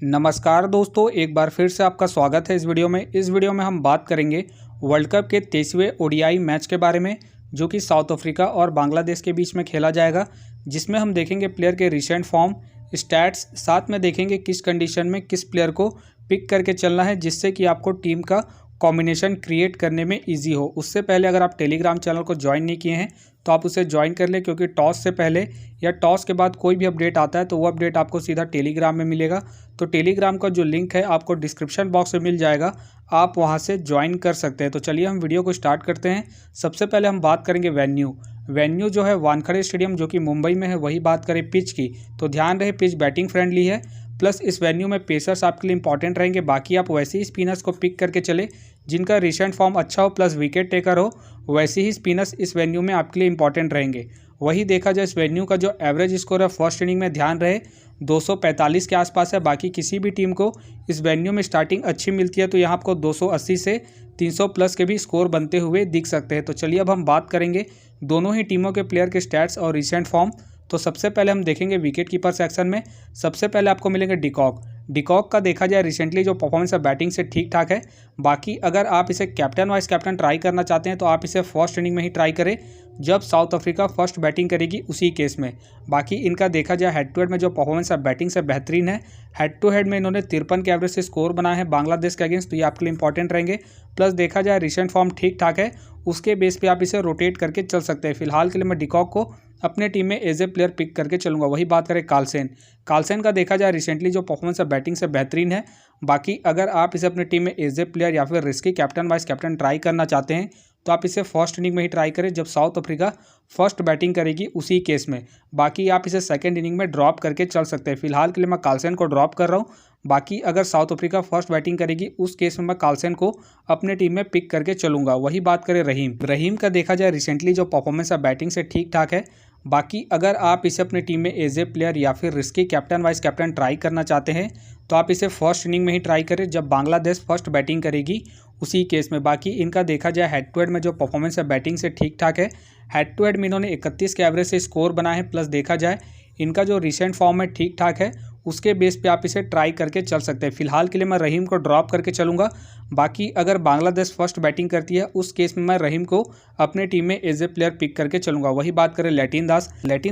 नमस्कार दोस्तों, एक बार फिर से आपका स्वागत है इस वीडियो में। इस वीडियो में हम बात करेंगे वर्ल्ड कप के 23वें ओडीआई मैच के बारे में, जो कि साउथ अफ्रीका और बांग्लादेश के बीच में खेला जाएगा, जिसमें हम देखेंगे प्लेयर के रिसेंट फॉर्म, स्टैट्स, साथ में देखेंगे किस कंडीशन में किस प्लेयर को पिक करके चलना है, जिससे कि आपको टीम का कॉम्बिनेशन क्रिएट करने में ईजी हो। उससे पहले अगर आप टेलीग्राम चैनल को ज्वाइन नहीं किए हैं तो आप उसे ज्वाइन कर लें, क्योंकि टॉस से पहले या टॉस के बाद कोई भी अपडेट आता है तो वो अपडेट आपको सीधा टेलीग्राम में मिलेगा। तो टेलीग्राम का जो लिंक है आपको डिस्क्रिप्शन बॉक्स में मिल जाएगा, आप वहां से ज्वाइन कर सकते हैं। तो चलिए हम वीडियो को स्टार्ट करते हैं। सबसे पहले हम बात करेंगे वेन्यू जो है वानखेड़े स्टेडियम, जो कि मुंबई में है। वही बात करें पिच की, तो ध्यान रहे पिच बैटिंग फ्रेंडली है, प्लस इस वेन्यू में पेसर्स आपके लिए इंपॉर्टेंट रहेंगे। बाकी आप वैसे ही स्पिनर्स को पिक करके चले जिनका रिसेंट फॉर्म अच्छा हो, प्लस विकेट टेकर हो। वैसे ही स्पिनर्स इस वेन्यू में आपके लिए इंपॉर्टेंट रहेंगे। वही देखा जाए इस वेन्यू का जो एवरेज स्कोर है फर्स्ट इनिंग में, ध्यान रहे 245 के आसपास है। बाकी किसी भी टीम को इस वेन्यू में स्टार्टिंग अच्छी मिलती है तो यहाँ आपको 280 से 300 प्लस के भी स्कोर बनते हुए दिख सकते हैं। तो चलिए अब हम बात करेंगे दोनों ही टीमों के प्लेयर के स्टैट्स और रिसेंट फॉर्म। तो सबसे पहले हम देखेंगे विकेट कीपर सेक्शन में। सबसे पहले आपको मिलेंगे डिकॉक का देखा जाए रिसेंटली जो परफॉर्मेंस है बैटिंग से ठीक ठाक है। बाकी अगर आप इसे कैप्टन वाइस कैप्टन ट्राई करना चाहते हैं तो आप इसे फर्स्ट इनिंग में ही ट्राई करें जब साउथ अफ्रीका फर्स्ट बैटिंग करेगी, उसी केस में। बाकी इनका देखा जाए हेड टू हेड में जो परफॉर्मेंस है बैटिंग से बेहतरीन है। हेड टू हेड में इन्होंने 53 के एवरेज से स्कोर बनाए हैं बांग्लादेश के अगेंस्ट, तो ये आपके लिए इंपॉर्टेंट रहेंगे। प्लस देखा जाए रिसेंट फॉर्म ठीक ठाक है, उसके बेस पे आप इसे रोटेट करके चल सकते हैं। फिलहाल के लिए मैं डिकॉक को अपने टीम में एज ए प्लेयर पिक करके चलूंगा। वही बात करें कार्लसेन का देखा जाए रिसेंटली जो परफॉर्मेंस है बैटिंग से बेहतरीन है। बाकी अगर आप इसे अपनी टीम में एज ए प्लेयर या फिर risky captain vice captain try करना चाहते हैं तो आप इसे फर्स्ट इनिंग में ही ट्राई करें जब साउथ अफ्रीका फर्स्ट बैटिंग करेगी, उसी केस में। बाकी आप इसे सेकंड इनिंग में ड्रॉप करके चल सकते हैं। फिलहाल के लिए मैं कार्लसेन को ड्रॉप कर रहा हूँ। बाकी अगर साउथ अफ्रीका फर्स्ट बैटिंग करेगी उस केस में मैं कार्लसेन को अपने टीम में पिक करके चलूंगा। वही बात करें रहीम का देखा जाए रिसेंटली जो परफॉर्मेंस है बैटिंग से ठीक ठाक है। बाकी अगर आप इसे अपनी टीम में एज ए प्लेयर या फिर risky captain vice captain try करना चाहते हैं तो आप इसे फर्स्ट इनिंग में ही ट्राई करें जब बांग्लादेश फर्स्ट बैटिंग करेगी, उसी केस में। बाकी इनका देखा जाए हेड टू हेड में जो परफॉर्मेंस है बैटिंग से ठीक ठाक है। हेड टू हेड में इन्होंने 31 के एवरेज से स्कोर बनाए हैं। प्लस देखा जाए इनका जो रिसेंट फॉर्म है ठीक ठाक है, उसके बेस पे आप इसे ट्राई करके चल सकते हैं। फिलहाल के लिए मैं रहीम को ड्रॉप करके चलूंगा। बाकी अगर बांग्लादेश फर्स्ट बैटिंग करती है उस केस में मैं रहीम को अपने टीम में एज ए प्लेयर पिक करके चलूंगा। वही बात करें लेटिन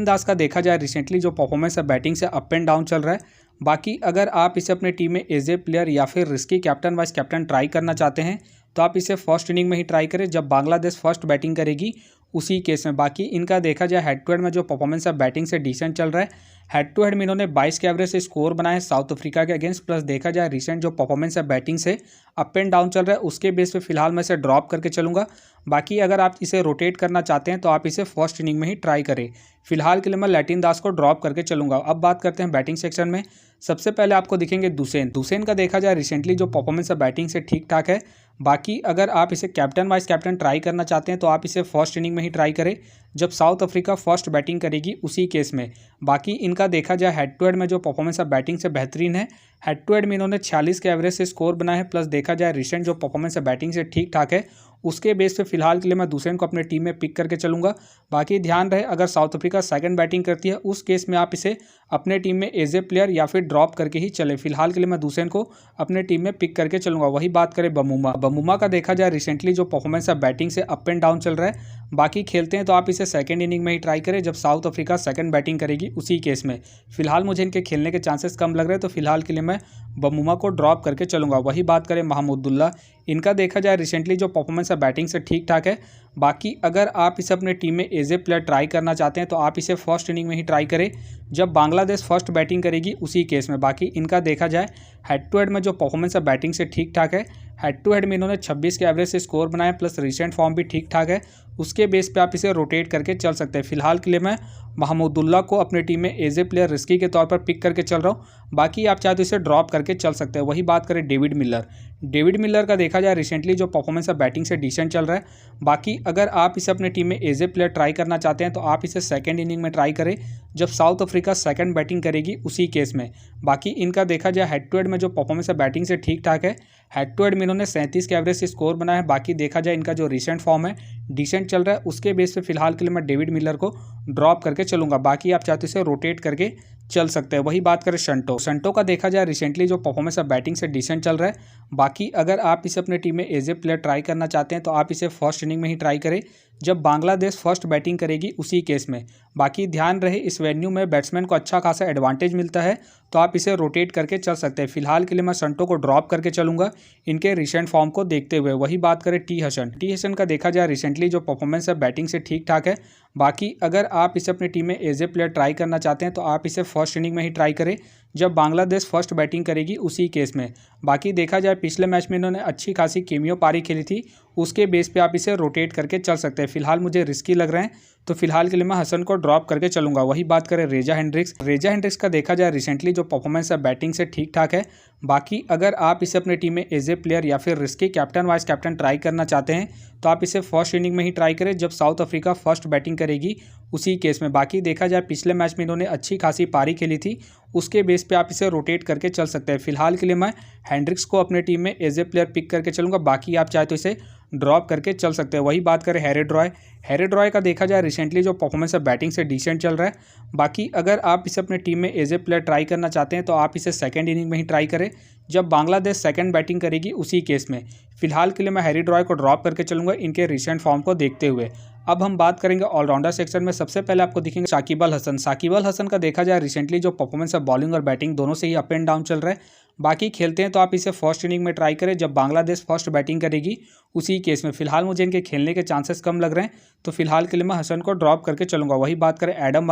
दास का देखा जाए रिसेंटली जो परफॉर्मेंस है बैटिंग से अप एंड डाउन चल रहा है। बाकी अगर आप इसे अपने टीम में एज ए प्लेयर या फिर risky captain vice captain try करना चाहते हैं तो आप इसे फर्स्ट इनिंग में ही ट्राई करें जब बांग्लादेश फर्स्ट बैटिंग करेगी, उसी केस में। बाकी इनका देखा जाए हेड टू हेड में जो परफॉर्मेंस है बैटिंग से डिसेंट चल रहा है। हेड टू हेड में इन्होंने 22 के एवरेज से स्कोर बनाए हैं साउथ अफ्रीका के अगेंस्ट। प्लस देखा जाए रिसेंट जो परफॉर्मेंस है बैटिंग से अप एंड डाउन चल रहा है, उसके बेस पे फिलहाल मैं इसे ड्रॉप करके चलूंगा। बाकी अगर आप इसे रोटेट करना चाहते हैं तो आप इसे फर्स्ट इनिंग में ही ट्राई करें। फिलहाल के लिए मैं लेटिन दास को ड्रॉप करके चलूंगा। अब बात करते हैं बैटिंग सेक्शन में। सबसे पहले आपको दिखेंगे दुसेन का देखा जाए रिसेंटली जो परफॉर्मेंस है बैटिंग से ठीक ठाक है। बाकी अगर आप इसे कैप्टन वाइस कैप्टन ट्राई करना चाहते हैं तो आप इसे फर्स्ट इनिंग में ही ट्राई करें जब साउथ अफ्रीका फर्स्ट बैटिंग करेगी, उसी केस में। बाकी इनका देखा जाए हेड टू हेड में जो परफॉर्मेंस है बैटिंग से बेहतरीन है। हेड टू हेड में इन्होंने 46 के एवरेज से स्कोर बनाए हैं। प्लस देखा जाए रिसेंट जो परफॉर्मेंस है बैटिंग से ठीक ठाक है, उसके बेस पे फिलहाल के लिए मैं दुसेन को अपने टीम में पिक करके चलूंगा। बाकी ध्यान रहे अगर साउथ अफ्रीका सेकंड बैटिंग करती है उस केस में आप इसे अपने टीम में एज ए प्लेयर या फिर ड्रॉप करके ही चले। फिलहाल के लिए मैं दुसेन को अपने टीम में पिक करके चलूंगा। वही बात करें बमूमा का देखा जाए रिसेंटली जो परफॉर्मेंस है बैटिंग से अप एंड डाउन चल रहा है। बाकी खेलते हैं तो आप इसे सेकंड इनिंग में ही ट्राई करें जब साउथ अफ्रीका सेकंड बैटिंग करेगी, उसी केस में। फिलहाल मुझे इनके खेलने के चांसेस कम लग रहे हैं, तो फिलहाल के लिए मैं बमूमा को ड्रॉप करके चलूंगा। वही बात करें महमूदुल्लाह, इनका देखा जाए रिसेंटली जो परफॉर्मेंस है बैटिंग से ठीक ठाक है। बाकी अगर आप इसे अपने टीम में एज ए प्लेयर ट्राई करना चाहते हैं तो आप इसे फर्स्ट इनिंग में ही ट्राई करें जब बांग्लादेश फर्स्ट बैटिंग करेगी, उसी केस में। बाकी इनका देखा जाए हेड टू हेड में जो परफॉर्मेंस है बैटिंग से ठीक ठाक है। हेड टू हेड में इन्होंने 26 के एवरेज से स्कोर बनाए, प्लस रिसेंट फॉर्म भी ठीक ठाक है, उसके बेस पे आप इसे रोटेट करके चल सकते हैं। फिलहाल के लिए मैं महमूदुल्लाह को अपने टीम में एज ए प्लेयर रिस्की के तौर पर पिक करके चल रहा हूँ। बाकी आप चाहे तो इसे ड्रॉप करके चल सकते हैं। वही बात करें डेविड मिलर का देखा जाए रिसेंटली जो परफॉर्मेंस है बैटिंग से डिसेंट चल रहा है। बाकी अगर आप इसे अपने टीम में एज ए प्लेयर ट्राई करना चाहते हैं तो आप इसे सेकंड इनिंग में ट्राई करें जब साउथ अफ्रीका सेकंड बैटिंग करेगी, उसी केस में। बाकी इनका देखा जाए हेड टू हेड में जो परफॉर्मेंस है बैटिंग से ठीक ठाक है। हेड टू हेड में इन्होंने 37 के एवरेज से स्कोर बनाया है। बाकी देखा जाए इनका जो रिसेंट फॉर्म है डिसेंट चल रहा है, उसके बेस पे फिलहाल के लिए मैं डेविड मिलर को ड्रॉप करके चलूंगा। बाकी आप चाहते इसे रोटेट करके चल सकते हैं। वही बात करें शंटो का देखा जाए रिसेंटली जो परफॉर्मेंस है बैटिंग से डिसेंट चल रहा है। बाकी अगर आप इसे अपने टीम में एज ए प्लेयर ट्राई करना चाहते हैं तो आप इसे फर्स्ट इनिंग में ही ट्राई करें जब बांग्लादेश फर्स्ट बैटिंग करेगी उसी केस में। बाकी ध्यान रहे इस वेन्यू में बैट्समैन को अच्छा खासा एडवांटेज मिलता है तो आप इसे रोटेट करके चल सकते हैं। फिलहाल के लिए मैं शंटो को ड्रॉप करके चलूंगा इनके रिसेंट फॉर्म को देखते हुए। वही बात करें टी हसन का देखा जाए रिसेंटली जो परफॉर्मेंस है बैटिंग से ठीक ठाक है। बाकी अगर आप इसे अपनी टीम में एज ए प्लेयर ट्राई करना चाहते हैं तो आप इसे फर्स्ट इनिंग में ही ट्राई करें जब बांग्लादेश फर्स्ट बैटिंग करेगी उसी केस में। बाकी देखा जाए पिछले मैच में इन्होंने अच्छी खासी केमियो पारी खेली थी, उसके बेस पे आप इसे रोटेट करके चल सकते हैं। फिलहाल मुझे रिस्की लग रहे हैं तो फिलहाल के लिए मैं हसन को ड्रॉप करके चलूंगा। वही बात करें रेजा हेंड्रिक्स का देखा जाए रिसेंटली जो परफॉर्मेंस है बैटिंग से ठीक ठाक है। बाकी अगर आप इसे अपने टीम में एज ए प्लेयर या फिर risky captain vice captain try करना चाहते हैं तो आप इसे फर्स्ट इनिंग में ही ट्राई करें जब साउथ अफ्रीका फर्स्ट बैटिंग करेगी उसी केस में। बाकी देखा जाए पिछले मैच में इन्होंने अच्छी खासी पारी खेली थी, उसके बेस पे आप इसे रोटेट करके चल सकते हैं। फिलहाल के लिए मैं हेंड्रिक्स को अपने टीम में एज ए प्लेयर पिक करके चलूंगा। बाकी आप चाहे तो इसे ड्रॉप करके चल सकते हैं। वही बात करें हैरिड रॉय का देखा जाए रिसेंटली जो परफॉर्मेंस है बैटिंग से डिसेंट चल रहा है। बाकी अगर आप इसे अपने टीम में एज ए प्लेयर ट्राई करना चाहते हैं तो आप इसे सेकंड इनिंग में ही ट्राई करें जब बांग्लादेश सेकंड बैटिंग करेगी उसी केस में। फिलहाल के लिए मैं हैरिड रॉय को ड्रॉप करके चलूंगा इनके रिसेंट फॉर्म को देखते हुए। अब हम बात करेंगे ऑलराउंडर सेक्शन में। सबसे पहले आपको दिखेंगे साकिब अल हसन का देखा जाए रिसेंटली जो परफॉर्मेंस है बॉलिंग और बैटिंग दोनों से ही अप एंड डाउन चल रहा है। बाकी खेलते हैं तो आप इसे फर्स्ट इनिंग में ट्राई करें जब बांग्लादेश फर्स्ट बैटिंग करेगी उसी केस में। फिलहाल मुझे इनके खेलने के चांसेस कम लग रहे हैं तो फिलहाल के लिए मैं हसन को ड्रॉप करके चलूंगा। वही बात करें एडम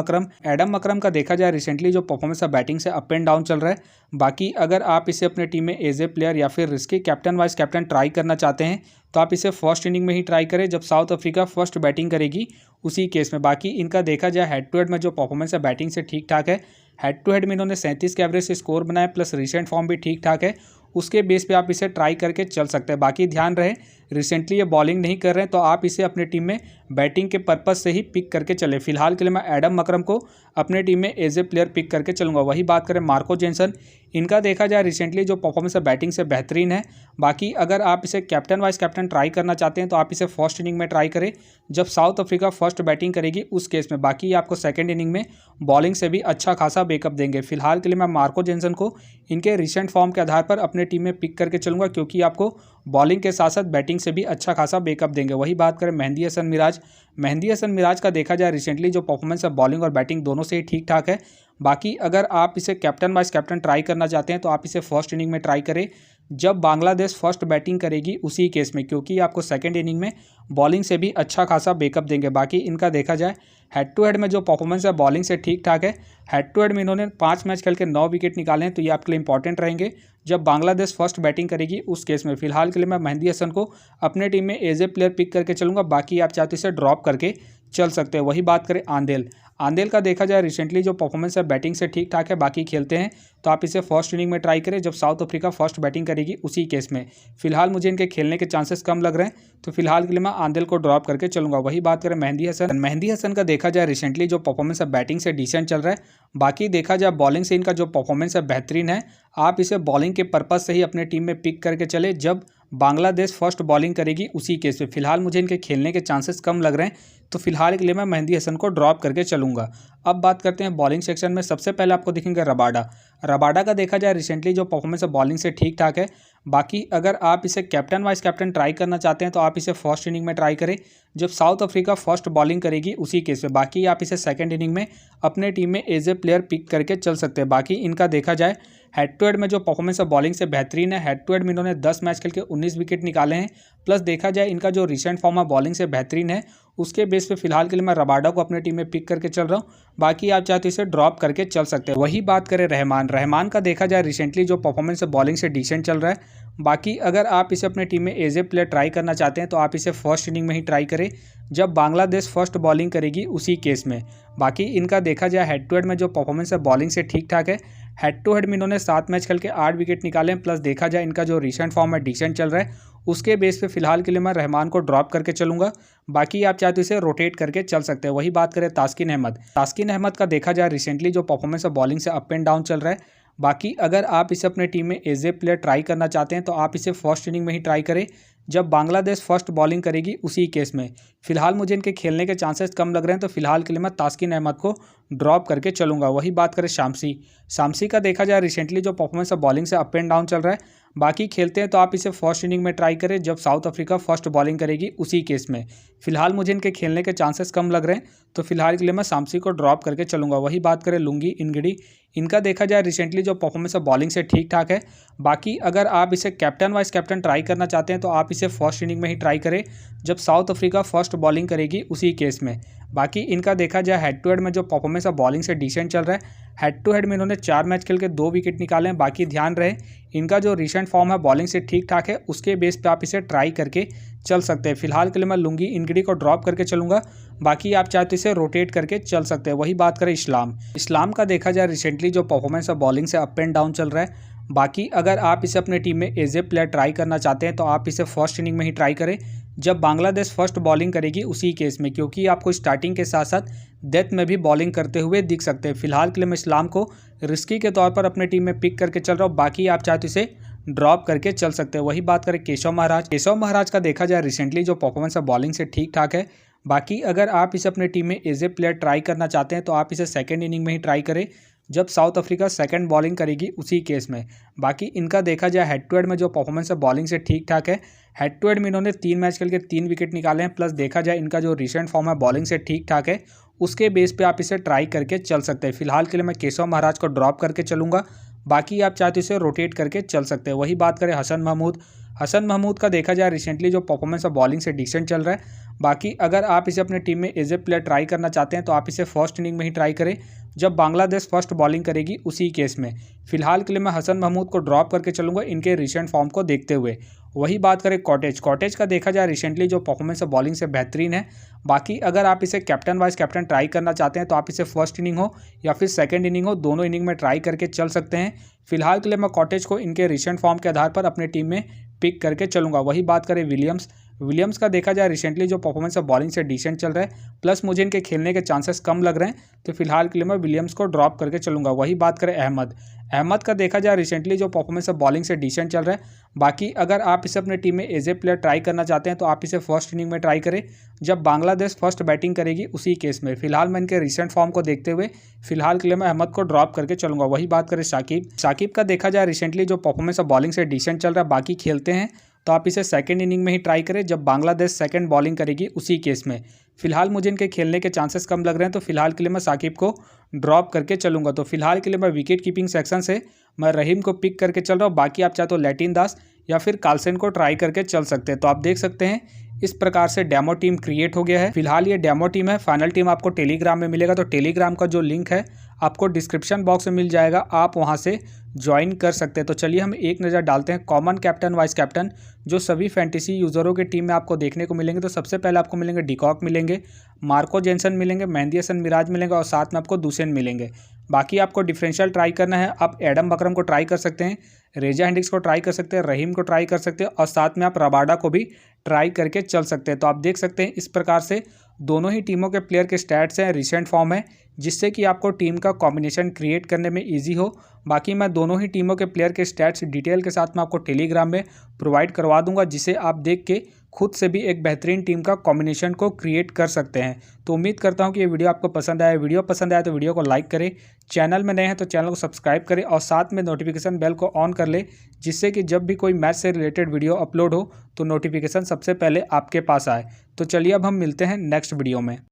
मकरम का देखा जाए रिसेंटली जो परफॉर्मेंस है बैटिंग से अप एंड डाउन चल रहा है। बाकी अगर आप इसे अपने टीम में एज ए प्लेयर या फिर risky captain vice captain try करना चाहते हैं तो आप इसे फर्स्ट इनिंग में ही ट्राई करें जब साउथ अफ्रीका फर्स्ट बैटिंग करेगी उसी केस में। बाकी इनका देखा जाए हेड टू हेड में जो परफॉर्मेंस है बैटिंग से ठीक ठाक है। हेड टू हेड में इन्होंने 37 के एवरेज से स्कोर बनाया प्लस रिसेंट फॉर्म भी ठीक ठाक है, उसके बेस पे आप इसे ट्राई करके चल सकते हैं। बाकी ध्यान रहे रिसेंटली ये बॉलिंग नहीं कर रहे हैं तो आप इसे अपने टीम में बैटिंग के पर्पज से ही पिक करके चले। फिलहाल के लिए मैं एडम मकरम को अपने टीम में एज ए प्लेयर पिक करके चलूंगा। वही बात करें मार्को जेनसन, इनका देखा जाए रिसेंटली जो परफॉर्मेंस है बैटिंग से बेहतरीन है। बाकी अगर आप इसे कैप्टन वाइस कैप्टन ट्राई करना चाहते हैं तो आप इसे फर्स्ट इनिंग में ट्राई करें जब साउथ अफ्रीका फर्स्ट बैटिंग करेगी उस केस में। बाकी आपको सेकंड इनिंग में बॉलिंग से भी अच्छा खासा बैकअप देंगे। फिलहाल के लिए मैं मार्को जेनसन को इनके रिसेंट फॉर्म के आधार पर अपने टीम में पिक करके चलूंगा क्योंकि आपको बॉलिंग के साथ साथ बैटिंग से भी अच्छा खासा बैकअप देंगे। वही बात करें मेहंदी हसन मिराज का देखा जाए रिसेंटली जो परफॉर्मेंस है बॉलिंग और बैटिंग दोनों से ही ठीक ठाक है। बाकी अगर आप इसे कैप्टन वाइस कैप्टन ट्राई करना चाहते हैं तो आप इसे फर्स्ट इनिंग में ट्राई करें जब बांग्लादेश फर्स्ट बैटिंग करेगी उसी केस में, क्योंकि आपको सेकंड इनिंग में बॉलिंग से भी अच्छा खासा बैकअप देंगे। बाकी इनका देखा जाए हेड टू हेड में जो परफॉर्मेंस है बॉलिंग से ठीक ठाक है। हेड टू हेड में इन्होंने 5 मैच खेल के 9 विकेट निकाले हैं तो ये आपके लिए इंपॉर्टेंट रहेंगे जब बांग्लादेश फर्स्ट बैटिंग करेगी उस केस में। फिलहाल के लिए मैं मेहंदी हसन को अपने टीम में एज ए प्लेयर पिक करके चलूंगा। बाकी आप चाहते इसे ड्रॉप करके चल सकते हैं। वही बात करें आंदेल का देखा जाए रिसेंटली जो परफॉर्मेंस है बैटिंग से ठीक ठाक है। बाकी खेलते हैं तो आप इसे फर्स्ट इनिंग में ट्राई करें जब साउथ अफ्रीका फर्स्ट बैटिंग करेगी उसी केस में। फिलहाल मुझे इनके खेलने के चांसेस कम लग रहे हैं तो फिलहाल के लिए मैं आंदेल को ड्रॉप करके चलूंगा। वही बात करें मेहंदी हसन का देखा जाए रिसेंटली जो परफॉर्मेंस है बैटिंग से डिसेंट चल रहा है। बाकी देखा जाए बॉलिंग से इनका जो परफॉर्मेंस है बेहतरीन है। आप इसे बॉलिंग के पर्पज से ही अपने टीम में पिक करके चले जब बांग्लादेश फर्स्ट बॉलिंग करेगी उसी केस में। फिलहाल मुझे इनके खेलने के चांसेस कम लग रहे हैं तो फिलहाल के लिए मैं मेहंदी हसन को ड्रॉप करके चलूंगा। अब बात करते हैं बॉलिंग सेक्शन में। सबसे पहले आपको दिखेंगे रबाडा का देखा जाए रिसेंटली जो परफॉर्मेंस है बॉलिंग से ठीक ठाक है। बाकी अगर आप इसे कैप्टन वाइस कैप्टन ट्राई करना चाहते हैं तो आप इसे फर्स्ट इनिंग में ट्राई करें जब साउथ अफ्रीका फर्स्ट बॉलिंग करेगी उसी केस में। बाकी आप इसे सेकंड इनिंग में अपने टीम में एज ए प्लेयर पिक करके चल सकते हैं। बाकी इनका देखा जाए हेड टू हेड में जो परफॉर्मेंस है बॉलिंग से बेहतरीन है। हेड टू हेड में इन्होंने 10 मैच खेल के 19 विकेट निकाले हैं। प्लस देखा जाए इनका जो रिसेंट फॉर्म है बॉलिंग से बेहतरीन है, उसके बेस पे फिलहाल के लिए मैं रबाडा को अपने टीम में पिक करके चल रहा हूँ। बाकी आप चाहते इसे ड्रॉप करके चल सकते हैं। वही बात करें रहमान का देखा जाए रिसेंटली जो परफॉर्मेंस है बॉलिंग से डिसेंट चल रहा है। बाकी अगर आप इसे अपने टीम में एज ए प्लेयर ट्राई करना चाहते हैं तो आप इसे फर्स्ट इनिंग में ही ट्राई करें जब बांग्लादेश फर्स्ट बॉलिंग करेगी उसी केस में। बाकी इनका देखा जाए हेड टू हेड में जो परफॉर्मेंस है बॉलिंग से ठीक ठाक है। हेड टू हेड में इन्होंने 7 मैच खेल के 8 विकेट निकाले हैं। प्लस देखा जाए इनका जो रिसेंट फॉर्म है डिसेंट चल रहा है, उसके बेस पे फिलहाल के लिए मैं रहमान को ड्रॉप करके चलूंगा। बाकी आप चाहते इसे रोटेट करके चल सकते हैं। वही बात करें तास्किन अहमद का देखा जाए रिसेंटली जो परफॉर्मेंस है बॉलिंग से अप एंड डाउन चल रहा है। बाकी अगर आप इसे अपने टीम में एज ए प्लेयर ट्राई करना चाहते हैं तो आप इसे फर्स्ट इनिंग में ही ट्राई करें जब बांग्लादेश फर्स्ट बॉलिंग करेगी उसी केस में। फिलहाल मुझे इनके खेलने के चांसेस कम लग रहे हैं, तो फिलहाल के लिए मैं तास्किन अहमद को ड्रॉप करके चलूंगा। वही बात करें शामसी का देखा जाए रिसेंटली जो परफॉर्मेंस है बॉलिंग से अप एंड डाउन चल रहा है। बाकी खेलते हैं तो आप इसे फर्स्ट इनिंग में ट्राई करें जब साउथ अफ्रीका फर्स्ट बॉलिंग करेगी उसी केस में। फिलहाल मुझे इनके खेलने के चांसेस कम लग रहे हैं, तो फिलहाल के लिए मैं शामसी को ड्रॉप करके चलूंगा। वही बात करें लुंगी इंगड़ी, इनका देखा जाए रिसेंटली जो परफॉर्मेंस है बॉलिंग से ठीक ठाक है। बाकी अगर आप इसे कैप्टन वाइस कैप्टन ट्राई करना चाहते हैं तो आप इसे फर्स्ट इनिंग में ही ट्राई करें जब साउथ अफ्रीका फर्स्ट बॉलिंग करेगी उसी केस में। बाकी इनका देखा जाए हेड टू हेड में जो परफॉर्मेंस है बॉलिंग से डिसेंट चल रहा है। हेड टू हेड में इन्होंने 4 मैच खेल के 2 विकेट निकाले हैं। बाकी ध्यान रहे इनका जो रिसेंट फॉर्म है बॉलिंग से ठीक ठाक है, उसके बेस पे आप इसे ट्राई करके चल सकते हैं। फिलहाल के लिए मैं लुंगी इंगड़ी को ड्रॉप करके चलूंगा। बाकी आप चाहे तो इसे रोटेट करके चल सकते हैं। वही बात करें इस्लाम का देखा जाए रिसेंटली जो परफॉर्मेंस है बॉलिंग से अप एंड डाउन चल रहा है। बाकी अगर आप इसे अपने टीम में एज ए प्लेयर ट्राई करना चाहते हैं तो आप इसे फर्स्ट इनिंग में ही ट्राई करें जब बांग्लादेश फर्स्ट बॉलिंग करेगी उसी केस में, क्योंकि आपको स्टार्टिंग के साथ साथ डेथ में भी बॉलिंग करते हुए दिख सकते हैं। फिलहाल के लिए मैं इस्लाम को रिस्की के तौर पर अपने टीम में पिक करके चल रहा हूँ। बाकी आप चाहे तो इसे ड्रॉप करके चल सकते हैं। वही बात करें केशव महाराज का देखा जाए रिसेंटली जो परफॉर्मेंस है बॉलिंग से ठीक ठाक है। बाकी अगर आप इसे अपने टीम में एज ए प्लेयर ट्राई करना चाहते हैं तो आप इसे सेकेंड इनिंग में ही ट्राई करें जब साउथ अफ्रीका सेकंड बॉलिंग करेगी उसी केस में। बाकी इनका देखा जाए हेड टू हेड में जो परफॉर्मेंस है बॉलिंग से ठीक ठाक है। हेड टू हेड में इन्होंने 3 मैच खेल के 3 विकेट निकाले हैं। प्लस देखा जाए इनका जो रिसेंट फॉर्म है बॉलिंग से ठीक ठाक है, उसके बेस पे आप इसे ट्राई करके चल सकते हैं। फिलहाल के लिए मैं केशव महाराज को ड्रॉप करके चलूंगा। बाकी आप चाहे तो इसे रोटेट करके चल सकते हैं। वही बात करें हसन महमूद का देखा जाए रिसेंटली जो परफॉर्मेंस है बॉलिंग से डिसेंट चल रहा है। बाकी अगर आप इसे अपने टीम में एज ए प्लेयर ट्राई करना चाहते हैं तो आप इसे फर्स्ट इनिंग में ही ट्राई करें जब बांग्लादेश फर्स्ट बॉलिंग करेगी उसी केस में। फिलहाल के लिए मैं हसन महमूद को ड्रॉप करके चलूंगा इनके रिसेंट फॉर्म को देखते हुए। वही बात करें कॉटेज का देखा जाए रिसेंटली जो परफॉर्मेंस है बॉलिंग से बेहतरीन है। बाकी अगर आप इसे कैप्टन वाइस कैप्टन ट्राई करना चाहते हैं तो आप इसे फर्स्ट इनिंग हो या फिर सेकंड इनिंग हो, दोनों इनिंग में ट्राई करके चल सकते हैं। फिलहाल के लिए मैं कॉटेज को इनके रिसेंट फॉर्म के आधार पर अपने टीम में पिक करके चलूंगा। वही बात करें विलियम्स का देखा जाए रिसेंटली जो परफॉर्मेंस है बॉलिंग से डिसेंट चल रहा है। प्लस मुझे इनके खेलने के चांसेस कम लग रहे हैं, तो फिलहाल के लिए मैं विलियम्स को ड्रॉप करके चलूंगा। वही बात करें अहमद का देखा जाए रिसेंटली जो परफॉर्मेंस है बॉलिंग से डिसेंट चल रहा है। बाकी अगर आप इसे अपने टीम में एज ए प्लेयर ट्राई करना चाहते हैं तो आप इसे फर्स्ट इनिंग में ट्राई करें जब बांग्लादेश फर्स्ट बैटिंग करेगी उसी केस में। फिलहाल मैं इनके रिसेंट फॉर्म को देखते हुए फिलहाल के लिए मैं अहमद को ड्रॉप करके चलूंगा। वही बात करें शाकिब का देखा जाए रिसेंटली जो परफॉर्मेंस है बॉलिंग से डिसेंट चल रहा है। बाकी खेलते हैं तो आप इसे सेकंड इनिंग में ही ट्राई करें जब बांग्लादेश सेकंड बॉलिंग करेगी उसी केस में। फिलहाल मुझे इनके खेलने के चांसेस कम लग रहे हैं, तो फिलहाल के लिए मैं साकिब को ड्रॉप करके चलूंगा। तो फिलहाल के लिए मैं विकेट कीपिंग सेक्शन से मैं रहीम को पिक करके चल रहा हूँ। बाकी आप चाहे तो लैटिन दास या फिर कार्लसन को ट्राई करके चल सकते हैं। तो आप देख सकते हैं इस प्रकार से डेमो टीम क्रिएट हो गया है। फिलहाल ये डेमो टीम है, फाइनल टीम आपको टेलीग्राम में मिलेगा। तो टेलीग्राम का जो लिंक है आपको डिस्क्रिप्शन बॉक्स में मिल जाएगा, आप वहां से ज्वाइन कर सकते हैं। तो चलिए हम एक नज़र डालते हैं कॉमन कैप्टन वाइस कैप्टन जो सभी फैंटेसी यूजरों के टीम में आपको देखने को मिलेंगे। तो सबसे पहले आपको मिलेंगे डिकॉक मिलेंगे, मार्को जेनसन मिलेंगे, मेहंदी हसन मिराज मिलेंगे और साथ में आपको दुसेन मिलेंगे। बाकी आपको डिफरेंशियल ट्राई करना है, आप एडम बकरम को ट्राई कर सकते हैं, रेजा हेंड्रिक्स को ट्राई कर सकते हैं, रहीम को ट्राई कर सकते हैं और साथ में आप रबाडा को भी ट्राई करके चल सकते हैं। तो आप देख सकते हैं इस प्रकार से दोनों ही टीमों के प्लेयर के स्टैट्स हैं, रिसेंट फॉर्म है, जिससे कि आपको टीम का कॉम्बिनेशन क्रिएट करने में इजी हो। बाकी मैं दोनों ही टीमों के प्लेयर के स्टैट्स डिटेल के साथ में आपको टेलीग्राम में प्रोवाइड करवा दूंगा, जिसे आप देख के खुद से भी एक बेहतरीन टीम का कॉम्बिनेशन को क्रिएट कर सकते हैं। तो उम्मीद करता हूं कि ये वीडियो आपको पसंद आया। वीडियो पसंद आया तो वीडियो को लाइक करें, चैनल में नए हैं तो चैनल को सब्सक्राइब करें और साथ में नोटिफिकेशन बेल को ऑन कर ले, जिससे कि जब भी कोई मैच से रिलेटेड वीडियो अपलोड हो तो नोटिफिकेशन सबसे पहले आपके पास आए। तो चलिए अब हम मिलते हैं नेक्स्ट वीडियो में।